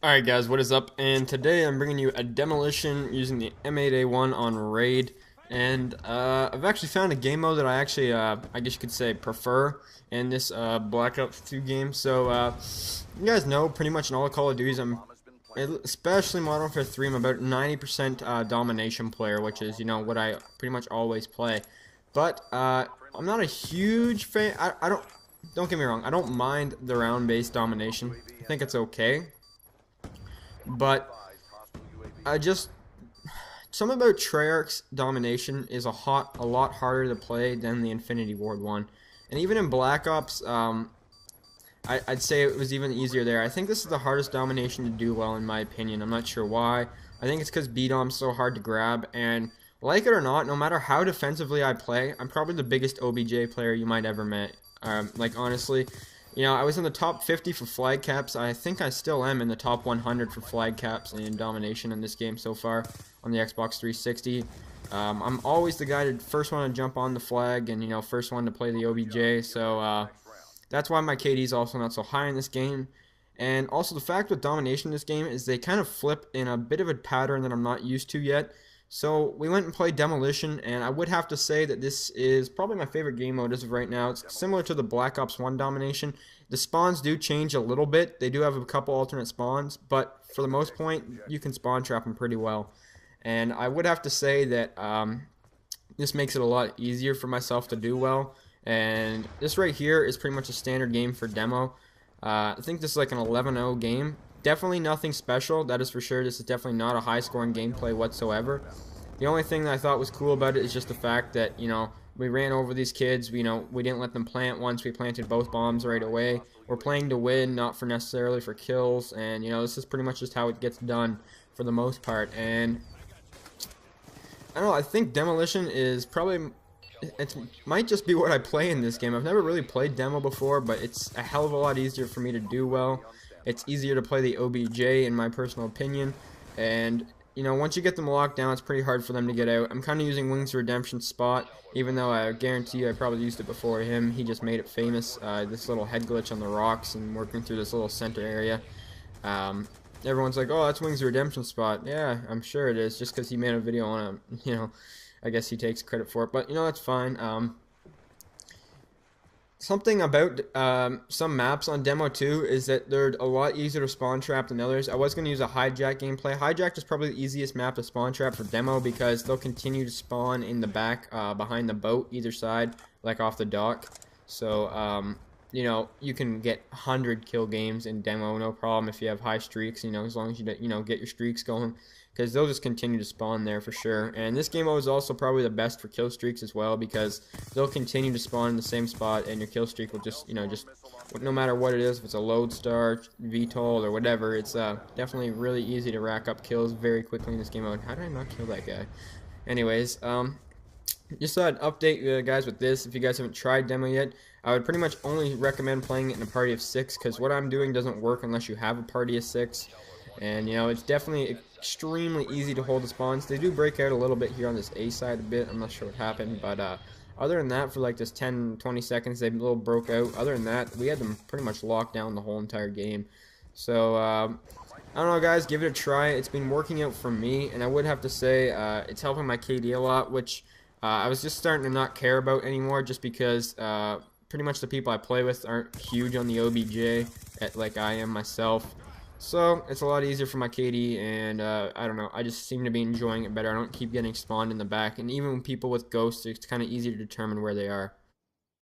Alright guys, what is up? And today I'm bringing you a demolition using the M8A1 on Raid. And I've actually found a game mode that I actually, I guess you could say, prefer in this Black Ops 2 game. So, you guys know pretty much in all the Call of Duties, especially Modern Warfare 3, I'm about 90% domination player, which is, what I pretty much always play. But, I'm not a huge fan. Don't get me wrong, I don't mind the round-based domination. I think it's okay. But I just something about Treyarch's domination is a lot harder to play than the Infinity Ward one, and even in Black Ops, I'd say it was even easier there. I think this is the hardest domination to do well, in my opinion. I'm not sure why. I think it's because B-Dom's so hard to grab, and like it or not, no matter how defensively I play, I'm probably the biggest OBJ player you might ever met. Like honestly. I was in the top 50 for flag caps. I think I still am in the top 100 for flag caps in domination in this game so far on the Xbox 360. I'm always the guy to first one to jump on the flag and, first one to play the OBJ. So that's why my KD is also not so high in this game. And also the fact with domination in this game is they kind of flip in a bit of a pattern that I'm not used to yet. So we went and played Demolition, and I would have to say that this is probably my favorite game mode as of right now. It's similar to the Black Ops 1 domination. The spawns do change a little bit. They do have a couple alternate spawns, but for the most part, you can spawn trap them pretty well. And I would have to say that this makes it a lot easier for myself to do well. And this right here is pretty much a standard game for demo. I think this is like an 11-0 game. Definitely nothing special, that is for sure. This is definitely not a high-scoring gameplay whatsoever. The only thing that I thought was cool about it is just the fact that, we ran over these kids. We didn't let them plant once. We planted both bombs right away. We're playing to win, not for necessarily for kills. And, this is pretty much just how it gets done for the most part. And, I don't know, I think Demolition is probably... It might just be what I play in this game. I've never really played demo before, but it's a hell of a lot easier for me to do well. It's easier to play the OBJ in my personal opinion, and once you get them locked down, it's pretty hard for them to get out. I'm kind of using Wings of Redemption spot, even though I guarantee you I probably used it before him. He just made it famous. This little head glitch on the rocks and working through this little center area. Everyone's like, oh, that's Wings of Redemption spot. Yeah, I'm sure it is, just because he made a video on it. I guess he takes credit for it, but that's fine. Something about some maps on Demo 2 is that they're a lot easier to spawn trap than others. I was going to use a Hijack gameplay. Hijack is probably the easiest map to spawn trap for Demo because they'll continue to spawn in the back behind the boat either side, like off the dock. So, you can get 100 kill games in Demo, no problem if you have high streaks, as long as you, get your streaks going. Because they'll just continue to spawn there for sure. And this game mode is also probably the best for kill streaks as well because they'll continue to spawn in the same spot and your kill streak will just, no matter what it is, if it's a Lodestar, VTOL, or whatever, it's definitely really easy to rack up kills very quickly in this game mode. How did I not kill that guy? Anyways, just thought I'd update you guys with this. If you guys haven't tried demo yet, I would pretty much only recommend playing it in a party of 6 because what I'm doing doesn't work unless you have a party of 6. And, it's definitely extremely easy to hold the spawns. They do break out a little bit here on this A side a bit. I'm not sure what happened. But other than that, for like this 10-20 seconds, they a little broke out. Other than that, we had them pretty much locked down the whole entire game. So, I don't know, guys. Give it a try. It's been working out for me. And I would have to say it's helping my KD a lot, which I was just starting to not care about anymore just because pretty much the people I play with aren't huge on the OBJ like I am myself. So, it's a lot easier for my KD, and I don't know, I just seem to be enjoying it better. I don't keep getting spawned in the back, and even when people with ghosts, it's kind of easy to determine where they are.